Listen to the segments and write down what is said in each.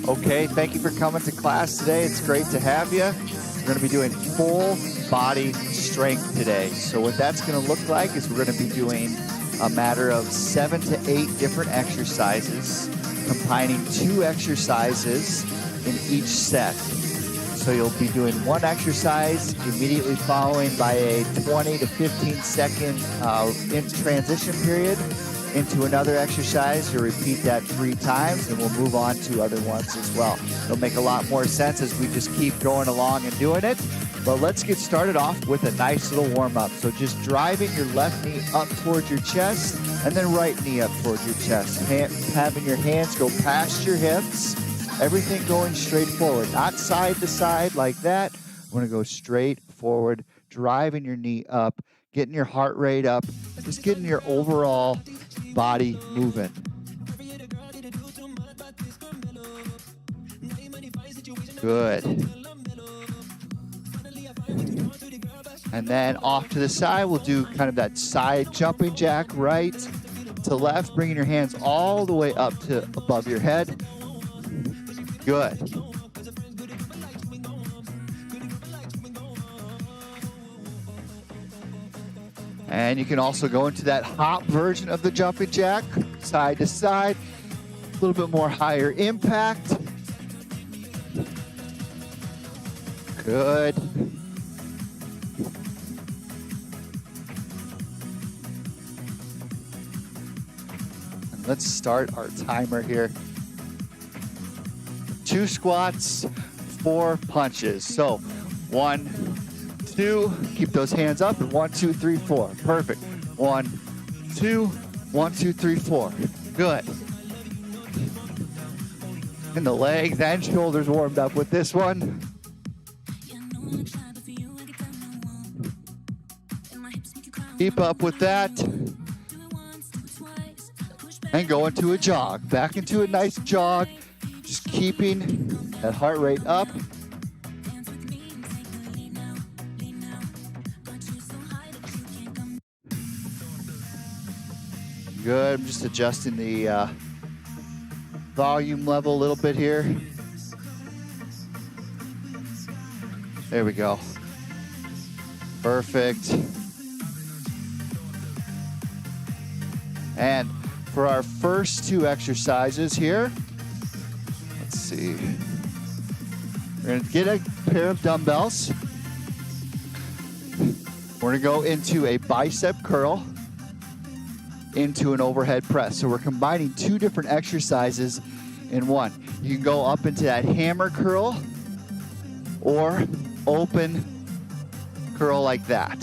Okay, thank you for coming to class today. It's great to have you. We're going to be doing full body strength today. So what that's going to look like is we're going to be doing a matter of 7 to 8 different exercises, combining 2 exercises in each set. So you'll be doing one exercise immediately following by a 20 to 15 second in transition period into another exercise. You'll repeat that 3 times and we'll move on to other ones as well. It'll make a lot more sense as we just keep going along and doing it. But let's get started off with a nice little warm up. So just driving your left knee up towards your chest and then right knee up towards your chest. Having your hands go past your hips. Everything going straight forward, not side to side like that. We're gonna go straight forward, driving your knee up, getting your heart rate up, just getting your overall body moving. Good. And then off to the side, we'll do kind of that side jumping jack, right to left, bringing your hands all the way up to above your head. Good. And you can also go into that hop version of the jumping jack, side to side, a little bit more higher impact. Good. And let's start our timer here. 2 squats, 4 punches. So 1, 2, keep those hands up, and 1, 2, 3, 4. Perfect. 1, 2, 1, 2, 3, 4. Good. And the legs and shoulders warmed up with this one. Keep up with that. And go into a jog. Back into a nice jog. Just keeping that heart rate up. Good. I'm just adjusting the volume level a little bit here. There we go. Perfect. And for our first 2 exercises here, let's see. We're gonna get a pair of dumbbells. We're gonna go into a bicep curl, into an overhead press. So we're combining 2 different exercises in one. You can go up into that hammer curl or open curl like that.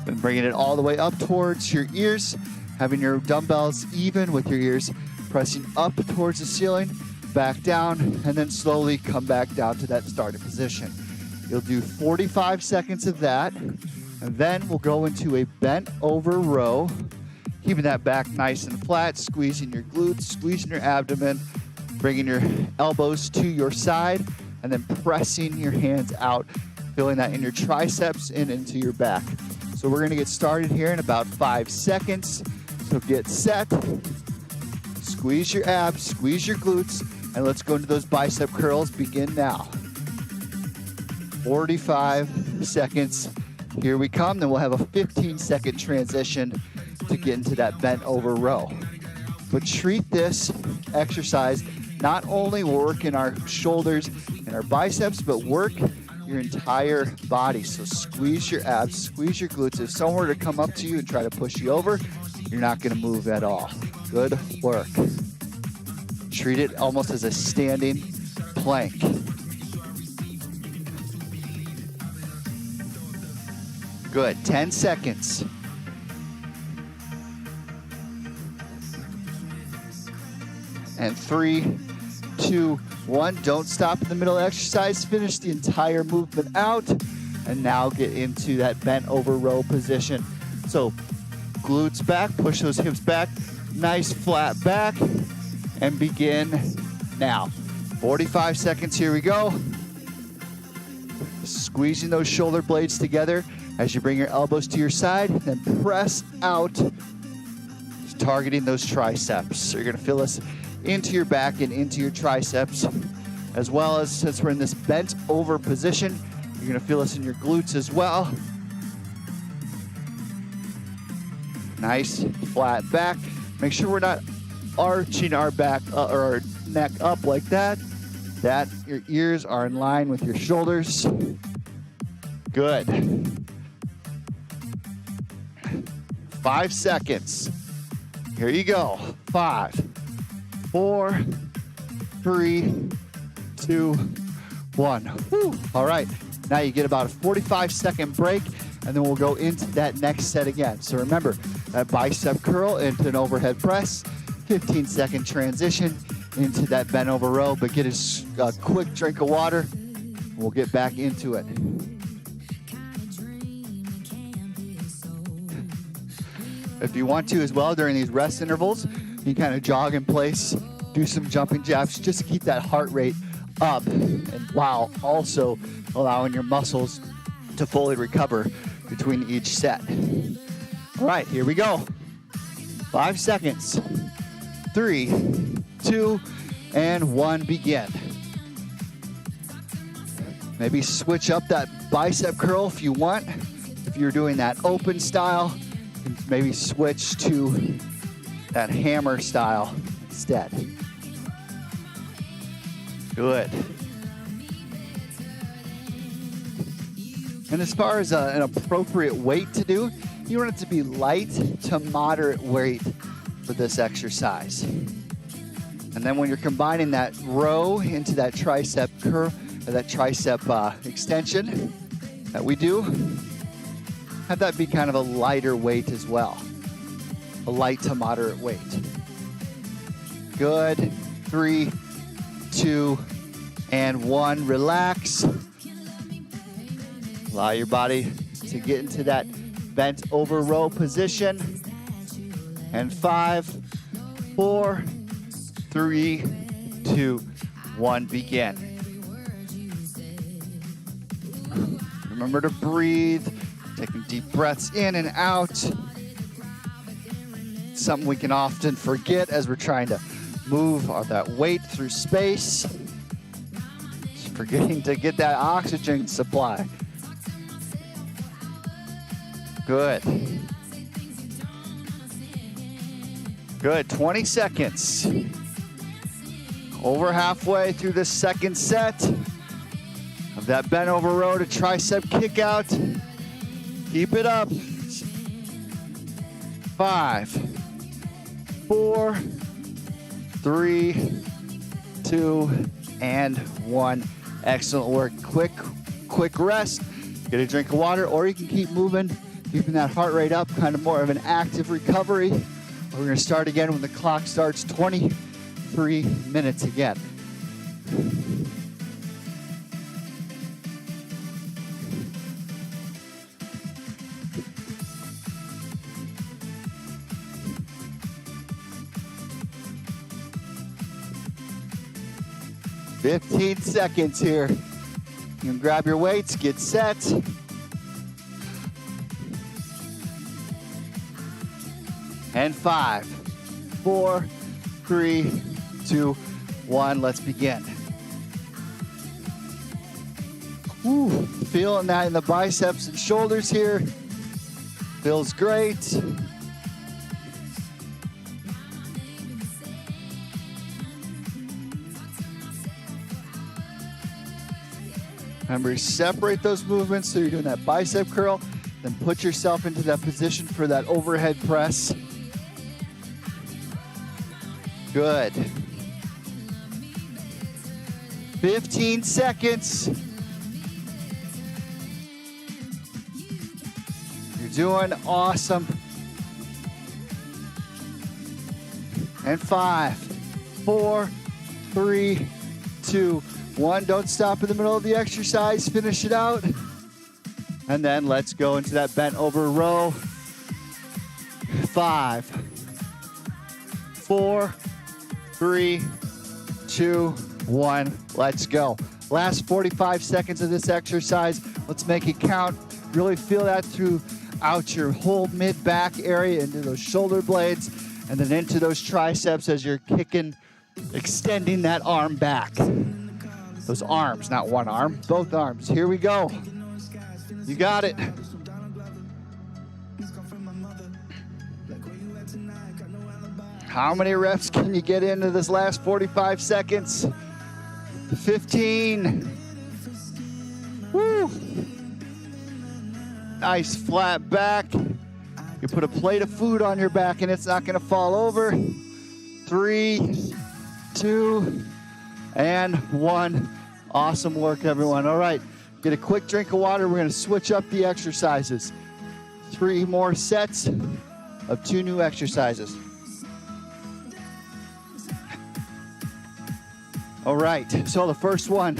And bringing it all the way up towards your ears, having your dumbbells even with your ears, pressing up towards the ceiling, back down, and then slowly come back down to that starting position. You'll do 45 seconds of that, and then we'll go into a bent over row, keeping that back nice and flat, squeezing your glutes, squeezing your abdomen, bringing your elbows to your side, and then pressing your hands out, feeling that in your triceps and into your back. So we're gonna get started here in about 5 seconds. So get set, squeeze your abs, squeeze your glutes, and let's go into those bicep curls. Begin now. 45 seconds. Here we come. Then we'll have a 15-second transition to get into that bent over row. But treat this exercise, not only working our shoulders and our biceps, but work your entire body. So squeeze your abs, squeeze your glutes. If someone were to come up to you and try to push you over, you're not going to move at all. Good work. Treat it almost as a standing plank. Good. 10 seconds. And 3, 2, 1. Don't stop in the middle of the exercise. Finish the entire movement out. And now get into that bent over row position. So glutes back, push those hips back, nice flat back, and begin now. 45 seconds, here we go. Squeezing those shoulder blades together as you bring your elbows to your side, then press out, targeting those triceps. So you're gonna feel this into your back and into your triceps. as well as since we're in this bent over position, you're gonna feel this in your glutes as well. Nice flat back. Make sure we're not arching our back or our neck up like that. That your ears are in line with your shoulders. Good. 5 seconds. Here you go. 5, 4, 3, 2, 1. Whew. All right. Now you get about a 45-second break, and then we'll go into that next set again. So remember, that bicep curl into an overhead press, 15-second transition into that bent over row, but get a quick drink of water. We'll get back into it. If you want to as well, during these rest intervals, you kind of jog in place, do some jumping jacks just to keep that heart rate up, and while also allowing your muscles to fully recover between each set. All right, here we go. 5 seconds. 3, 2, and 1, begin. Maybe switch up that bicep curl if you want. If you're doing that open style, maybe switch to that hammer style instead. Good. And as far as an appropriate weight to do, you want it to be light to moderate weight for this exercise. And then when you're combining that row into that tricep curl, or that tricep extension that we do, have that be kind of a lighter weight as well. A light to moderate weight. Good. 3, 2, and 1. Relax. Allow your body to get into that bent over row position. And 5, 4, 3, 2, 1, begin. Remember to breathe, taking deep breaths in and out. Something we can often forget as we're trying to move that weight through space. Just forgetting to get that oxygen supply. Good. Good, 20 seconds. Over halfway through the second set of that bent over row to tricep kick out. Keep it up. 5, 4, 3, 2, and 1. Excellent work. Quick rest. Get a drink of water, or you can keep moving, keeping that heart rate up, kind of more of an active recovery. We're going to start again when the clock starts 23 minutes again. "15 seconds here. You can grab your weights, get set. And 5, 4, 3, 2, 1. Let's begin. Woo, feeling that in the biceps and shoulders here. Feels great. Remember, separate those movements so you're doing that bicep curl, then put yourself into that position for that overhead press. Good. 15 seconds. You're doing awesome. And 5, 4, 3, 2, 1. Don't stop in the middle of the exercise. Finish it out. And then let's go into that bent over row. 5, 4, 3, 2, 1. Let's go. Last 45 seconds of this exercise. Let's make it count. Really feel that throughout your whole mid-back area, into those shoulder blades, and then into those triceps as you're kicking, extending that arm back. those arms, not one arm, both arms. Here we go. You got it. How many reps can you get into this last 45 seconds? 15. Woo. Nice flat back. You put a plate of food on your back and it's not gonna fall over. 3, 2, and 1. Awesome work, everyone. All right, get a quick drink of water. We're gonna switch up the exercises. 3 more sets of 2 new exercises. All right, so the first one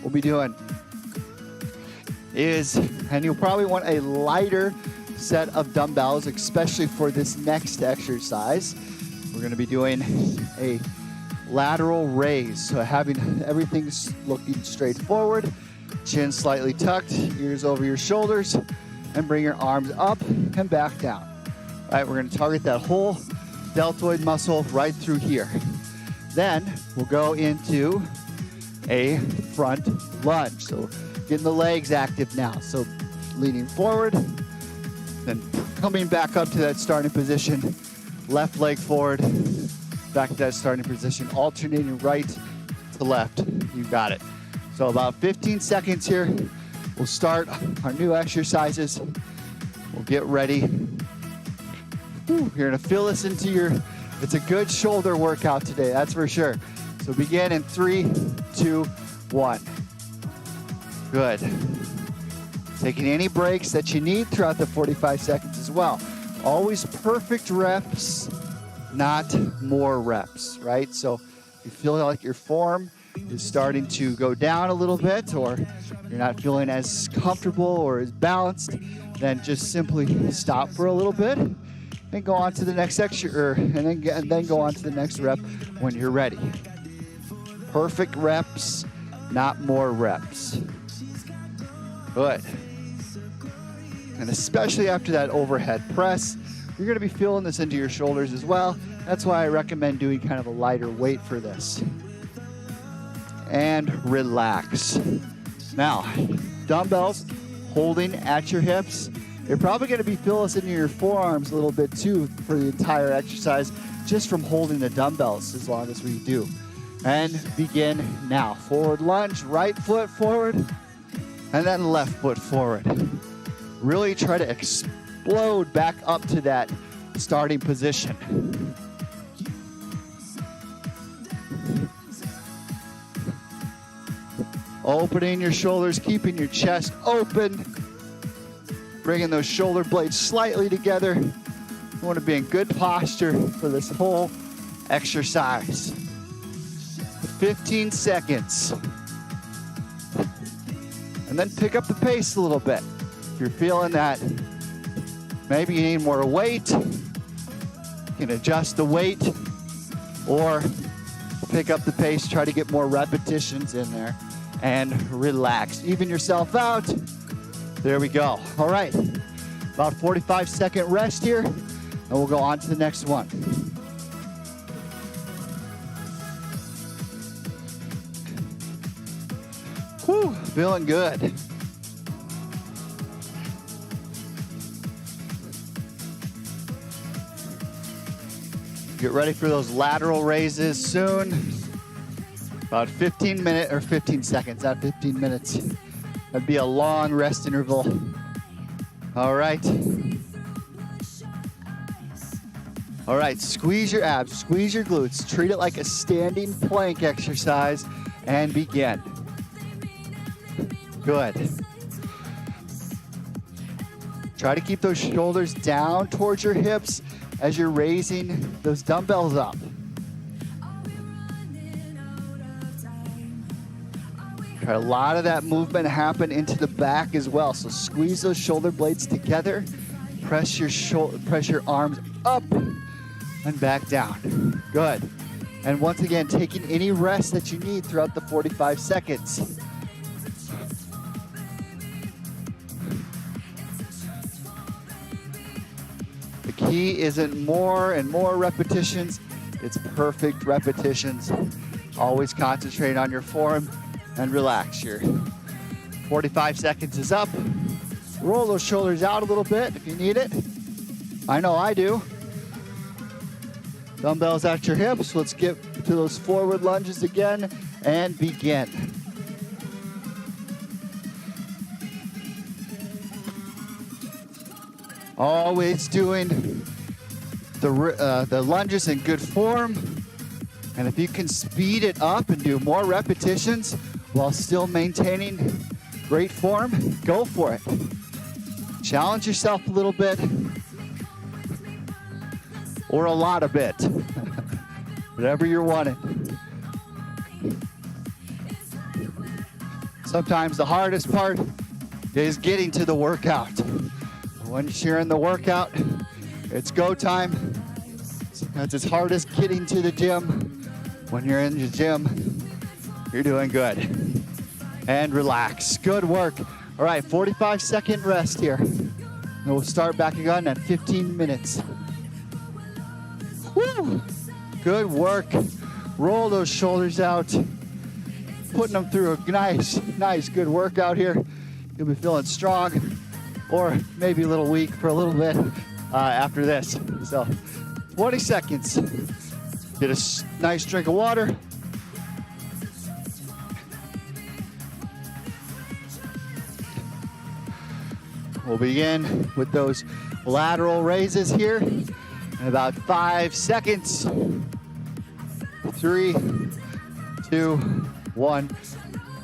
we'll be doing is, and you'll probably want a lighter set of dumbbells, especially for this next exercise. We're gonna be doing a lateral raise. So having everything looking straight forward, chin slightly tucked, ears over your shoulders, and bring your arms up and back down. All right, we're gonna target that whole deltoid muscle right through here. Then we'll go into a front lunge. So getting the legs active now. So leaning forward, then coming back up to that starting position, left leg forward, back to that starting position, alternating right to left. You got it. So about 15 seconds here. We'll start our new exercises. We'll get ready. You're gonna feel this into your, it's a good shoulder workout today, that's for sure. So begin in 3, 2, 1. Good. Taking any breaks that you need throughout the 45 seconds as well. Always perfect reps, not more reps, right? So if you feel like your form is starting to go down a little bit, or you're not feeling as comfortable or as balanced, then just simply stop for a little bit and go on to the next and then go on to the next rep when you're ready. Perfect reps, not more reps. Good. And especially after that overhead press, you're gonna be feeling this into your shoulders as well. That's why I recommend doing kind of a lighter weight for this. And relax. Now, dumbbells holding at your hips. You're probably gonna be feeling this into your forearms a little bit too for the entire exercise, just from holding the dumbbells as long as we do. And begin now. Forward lunge, right foot forward, and then left foot forward. Really try to explode back up to that starting position. Opening your shoulders, keeping your chest open. Bringing those shoulder blades slightly together. You want to be in good posture for this whole exercise. 15 seconds. And then pick up the pace a little bit. If you're feeling that maybe you need more weight, you can adjust the weight or pick up the pace, try to get more repetitions in there and relax. Even yourself out. There we go. All right, about 45-second rest here, and we'll go on to the next one. Whew, feeling good. Get ready for those lateral raises soon. About 15 seconds, not 15 minutes. That'd be a long rest interval. All right. All right, squeeze your abs, squeeze your glutes. Treat it like a standing plank exercise and begin. Good. Try to keep those shoulders down towards your hips as you're raising those dumbbells up. Try a lot of that movement happen into the back as well. So squeeze those shoulder blades together. Press your arms up and back down. Good. And once again, taking any rest that you need throughout the 45 seconds. The key isn't more and more repetitions. It's perfect repetitions. Always concentrate on your form and relax. Your 45 seconds is up. Roll those shoulders out a little bit if you need it. I know I do. Dumbbells at your hips. Let's get to those forward lunges again and begin. Always doing the lunges in good form. And if you can speed it up and do more repetitions while still maintaining great form, go for it. Challenge yourself a little bit or a lot of bit, whatever you're wanting. Sometimes the hardest part is getting to the workout. Once you're in the workout, it's go time. Sometimes it's hardest getting to the gym. When you're in the gym, you're doing good. And relax. Good work. All right, 45-second rest here. And we'll start back again at 15 minutes. Woo! Good work. Roll those shoulders out. Putting them through a nice, good workout here. You'll be feeling strong or maybe a little weak for a little bit after this. So 20 seconds. Get a nice drink of water. We'll begin with those lateral raises here in about 5 seconds. 3, 2, 1.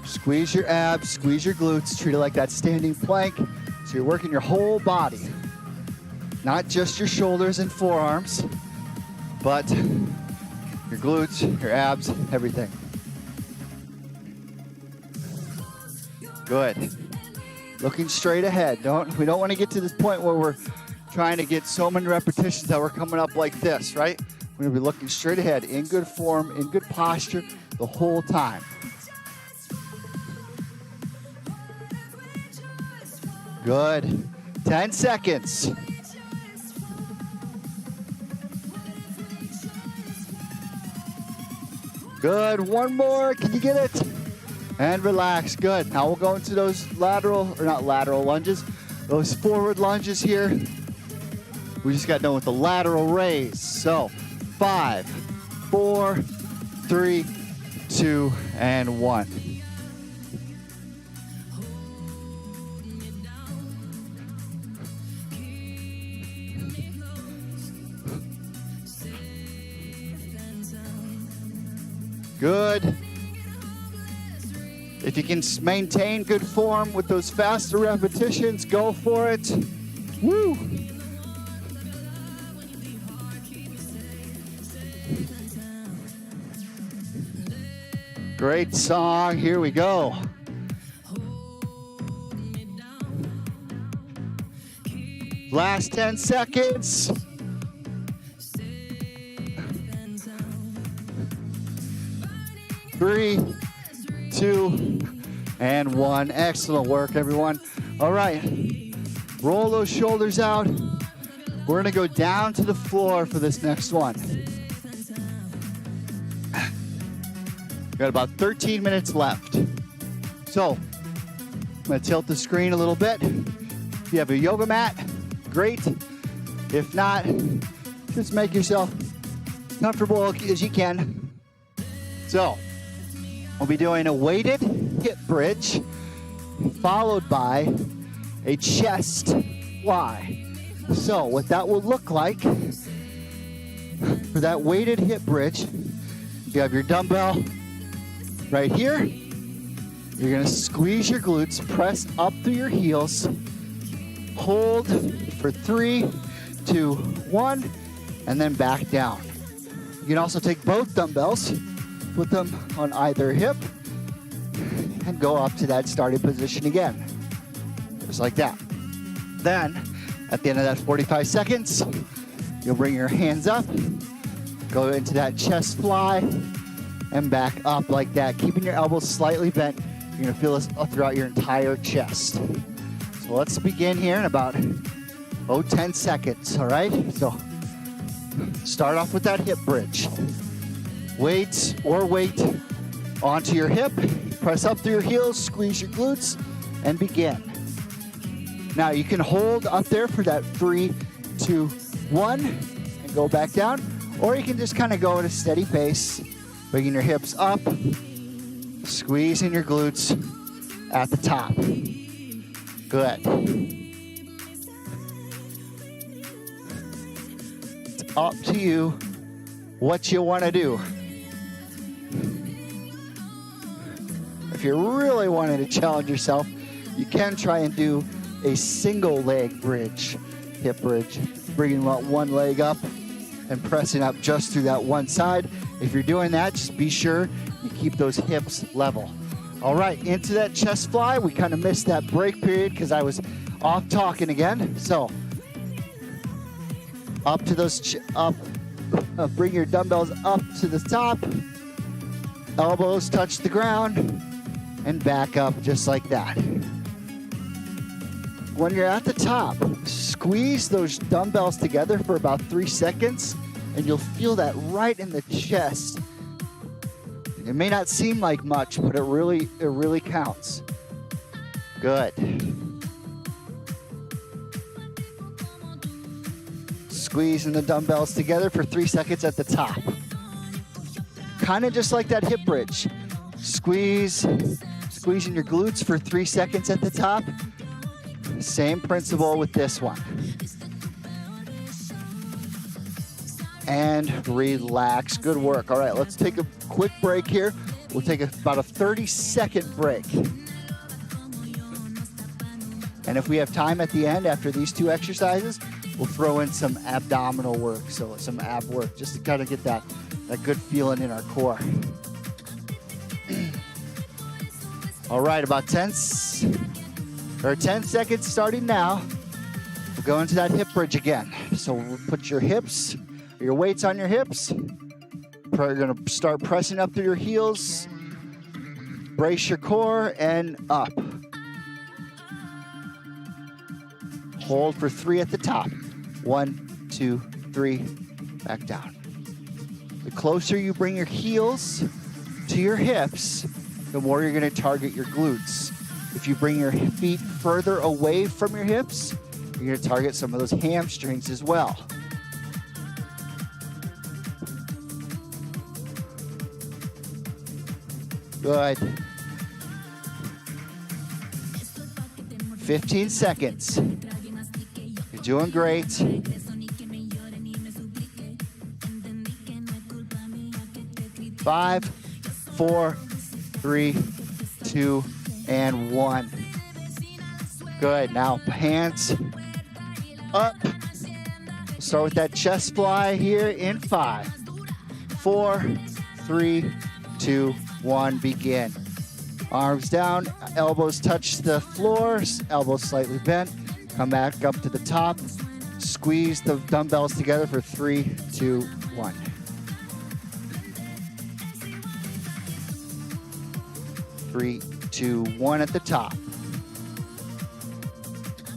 Squeeze your abs, squeeze your glutes. Treat it like that standing plank. So you're working your whole body, not just your shoulders and forearms, but your glutes, your abs, everything. Good. Looking straight ahead. We don't want to get to this point where we're trying to get so many repetitions that we're coming up like this, right? We're going to be looking straight ahead, in good form, in good posture the whole time. Good. 10 seconds. Good. One more. Can you get it? And relax. Good. Now we'll go into those not lateral lunges, those forward lunges here. We just got done with the lateral raise. So 5, 4, 3, 2, and 1. Good. If you can maintain good form with those faster repetitions, go for it. Woo! Great song. Here we go. Last 10 seconds. 3, 2, and 1. Excellent work, everyone. All right, roll those shoulders out. We're gonna go down to the floor for this next one. We've got about 13 minutes left. So, I'm gonna tilt the screen a little bit. If you have a yoga mat, great. If not, just make yourself comfortable as you can. So, we'll be doing a weighted hip bridge followed by a chest fly. So what that will look like for that weighted hip bridge, you have your dumbbell right here. You're gonna squeeze your glutes, press up through your heels, hold for 3, 2, 1, and then back down. You can also take both dumbbells, put them on either hip, and go up to that starting position again. Just like that. Then, at the end of that 45 seconds, you'll bring your hands up, go into that chest fly, and back up like that, keeping your elbows slightly bent. You're gonna feel this throughout your entire chest. So let's begin here in about 10 seconds, all right? So, start off with that hip bridge. Weights or weight onto your hip. press up through your heels, squeeze your glutes, and begin. Now you can hold up there for that 3, 2, 1, and go back down. Or you can just kind of go at a steady pace, bringing your hips up, squeezing your glutes at the top. Good. It's up to you what you want to do. If you're really wanting to challenge yourself, you can try and do a single leg bridge, hip bridge, bringing one leg up and pressing up just through that one side. If you're doing that, just be sure you keep those hips level. All right, into that chest fly. We kind of missed that break period because I was off talking again. So up to those, bring your dumbbells up to the top. Elbows touch the ground and back up just like that. When you're at the top, squeeze those dumbbells together for about 3 seconds, and you'll feel that right in the chest. It may not seem like much, but it really counts. Good. Squeezing the dumbbells together for 3 seconds at the top. Kind of just like that hip bridge. Squeezing your glutes for 3 seconds at the top. Same principle with this one. And relax. Good work. All right, let's take a quick break here. We'll take about a 30-second break. And if we have time at the end after these 2 exercises, we'll throw in some abdominal work, so some ab work, just to kind of get that good feeling in our core. All right, about 10 seconds starting now. We'll go into that hip bridge again. So we'll put your hips, your weights on your hips. You're gonna start pressing up through your heels. Brace your core and up. Hold for 3 at the top. 1, 2, 3, back down. The closer you bring your heels to your hips, the more you're gonna target your glutes. If you bring your feet further away from your hips, you're gonna target some of those hamstrings as well. Good. 15 seconds. You're doing great. 5, 4, 3, 2, and 1. Good. Now hands up. We'll start with that chest fly here in 5, 4, 3, 2, 1. Begin. Arms down, elbows touch the floor, elbows slightly bent. Come back up to the top. Squeeze the dumbbells together for 3, 2, 1. Three, 2, 1 at the top.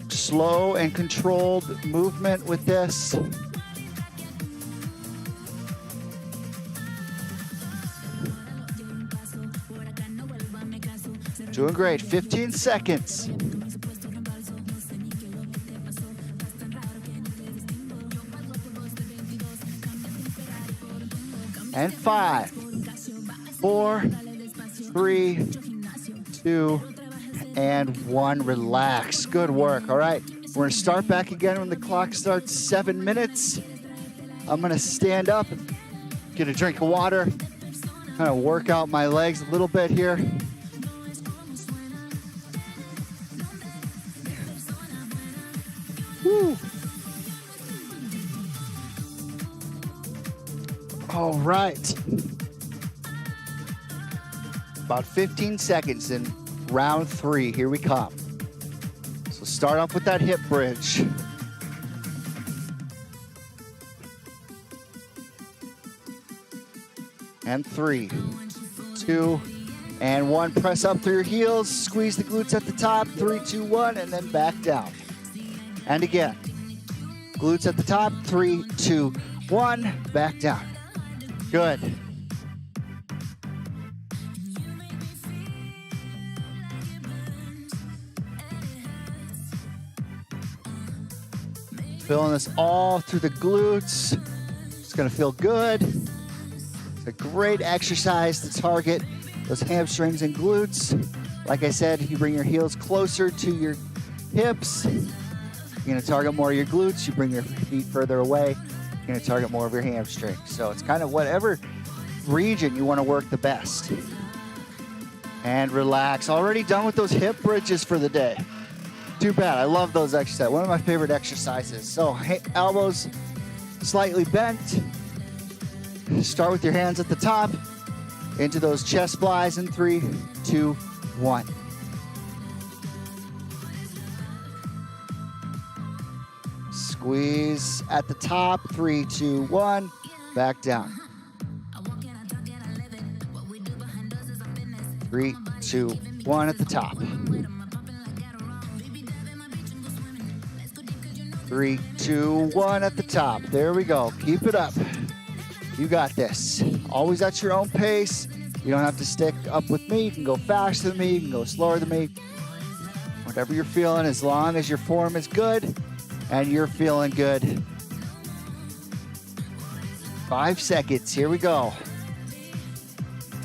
Slow and controlled movement with this. Doing great. 15 seconds. And 5, 4, 3, 2, and 1. Relax. Good work. All right. We're going to start back again when the clock starts 7 minutes. I'm going to stand up, get a drink of water, kind of work out my legs a little bit here. Woo. All right. About 15 seconds in round 3. Here we come. So start off with that hip bridge. And 3, 2, and 1. Press up through your heels. Squeeze the glutes at the top. 3, 2, 1, and then back down. And again. Glutes at the top. 3, 2, 1. Back down. Good. Feeling this all through the glutes. It's gonna feel good. It's a great exercise to target those hamstrings and glutes. Like I said, you bring your heels closer to your hips. You're gonna target more of your glutes. You bring your feet further away. You're gonna target more of your hamstrings. So it's kind of whatever region you wanna work the best. And relax. Already done with those hip bridges for the day. Too bad, I love those exercises. One of my favorite exercises. So elbows slightly bent. Start with your hands at the top, into those chest flies in 3, 2, 1. Squeeze at the top, 3, 2, 1, back down. 3, 2, 1 at the top. 3, 2, 1 at the top. There we go. Keep it up. You got this. Always at your own pace. You don't have to stick up with me. You can go faster than me. You can go slower than me. Whatever you're feeling, as long as your form is good and you're feeling good. 5 seconds. Here we go.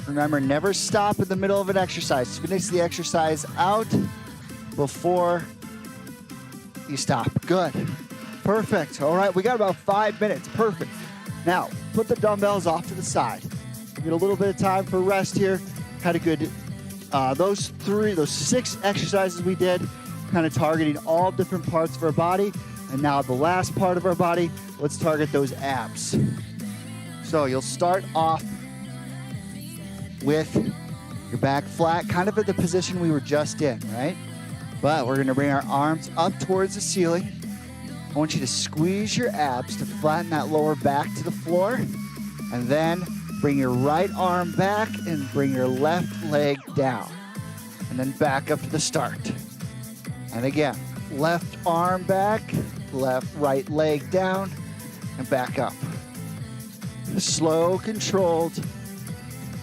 Remember, never stop in the middle of an exercise. Finish the exercise out before you stop. Good. Perfect. All right, we got about 5 minutes. Perfect. Now, put the dumbbells off to the side. Get a little bit of time for rest here. Had a good, those 6 exercises we did, kind of targeting all different parts of our body. And now the last part of our body, let's target those abs. So you'll start off with your back flat, kind of at the position we were just in, right? But we're gonna bring our arms up towards the ceiling. I want you to squeeze your abs to flatten that lower back to the floor. And then bring your right arm back and bring your left leg down. And then back up to the start. And again, left arm back, right leg down, and back up. Slow, controlled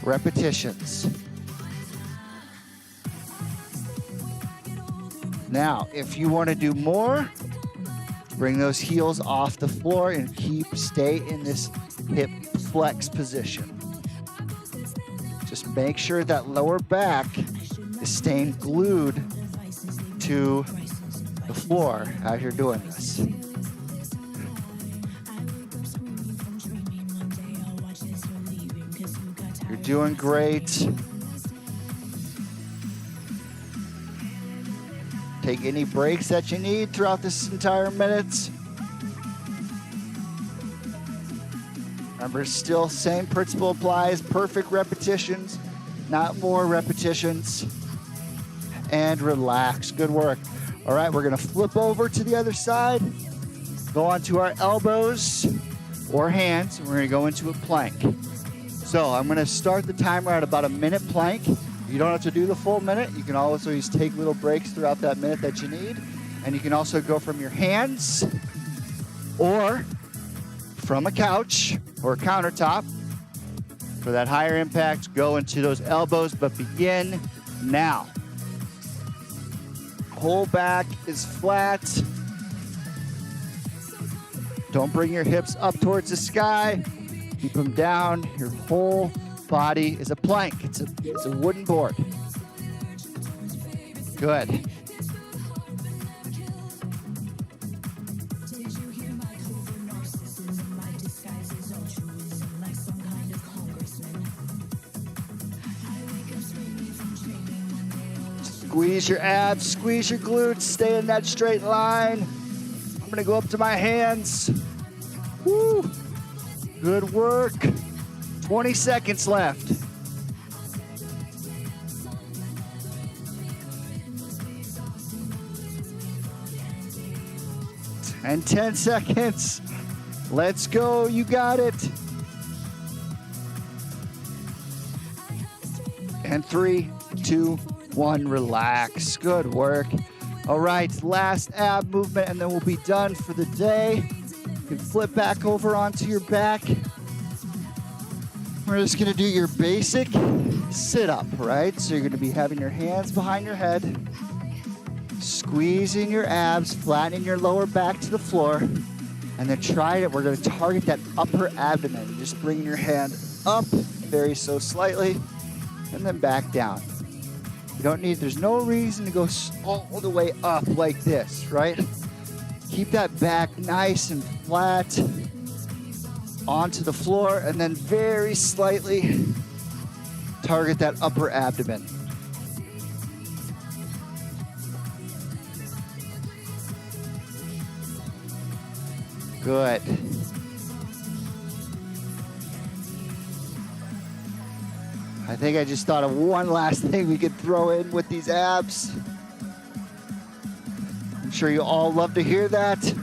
repetitions. Now, if you want to do more, bring those heels off the floor and stay in this hip flex position. Just make sure that lower back is staying glued to the floor as you're doing this. You're doing great. Take any breaks that you need throughout this entire minute. Remember, still same principle applies. Perfect repetitions, not more repetitions. And relax. Good work. All right, we're gonna flip over to the other side. Go onto our elbows or hands. And we're gonna go into a plank. So I'm gonna start the timer at about a minute plank. You don't have to do the full minute. You can also just take little breaks throughout that minute that you need. And you can also go from your hands or from a couch or a countertop. For that higher impact, go into those elbows, but begin now. Whole back is flat. Don't bring your hips up towards the sky. Keep them down. Your whole body is a plank. It's a wooden board. Good. Squeeze your abs, squeeze your glutes, stay in that straight line. I'm gonna go up to my hands. Woo! Good work. 20 seconds left. And 10 seconds. Let's go, you got it. And 3, 2, 1, relax. Good work. All right, last ab movement and then we'll be done for the day. You can flip back over onto your back. We're just gonna do your basic sit-up, right? So you're gonna be having your hands behind your head, squeezing your abs, flattening your lower back to the floor. And then try it. We're going to target that upper abdomen. Just bring your hand up very so slightly and then back down. You don't need, there's no reason to go all the way up like this, right? Keep that back nice and flat onto the floor and then very slightly target that upper abdomen. Good. I think I just thought of one last thing we could throw in with these abs. I'm sure you all love to hear that.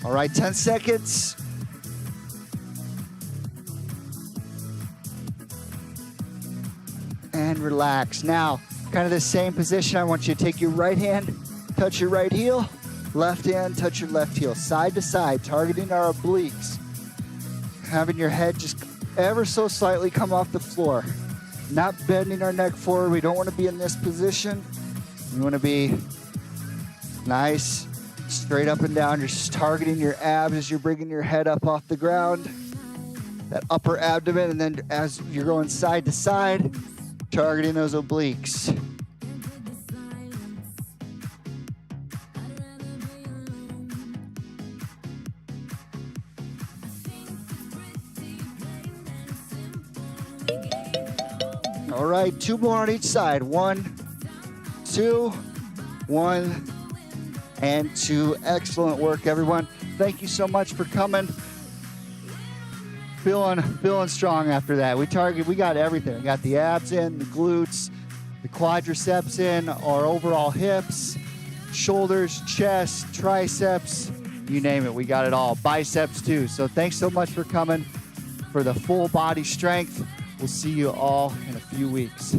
All right, 10 seconds. And relax. Now, kind of the same position. I want you to take your right hand, touch your right heel, left hand, touch your left heel, side to side, targeting our obliques. Having your head just ever so slightly come off the floor. Not bending our neck forward. We don't want to be in this position. We want to be nice, straight up and down. You're just targeting your abs as you're bringing your head up off the ground. That upper abdomen, and then as you're going side to side, targeting those obliques. All right, 2 more on each side. 1, 2, 1, and 2. Excellent work, everyone. Thank you so much for coming. Feeling strong after that. We got everything. We got the abs in, the glutes, the quadriceps in, our overall hips, shoulders, chest, triceps, you name it. We got it all. Biceps too. So thanks so much for coming for the full body strength. We'll see you all in a few weeks.